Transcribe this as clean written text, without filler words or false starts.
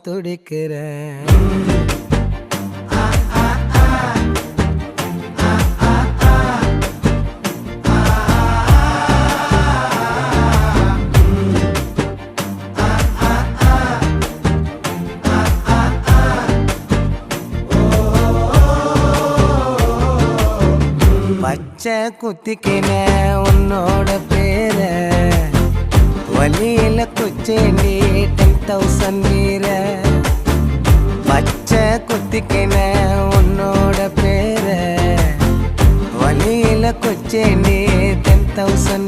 துடிக்கிறேன். பச்சை குத்திக்கின உன்னோட பேர வலியில குச்சேண்டி 10,000 வீர. பச்சை குத்திக்கின உன்னோட பேர வலியில குச்சேண்டி 10,000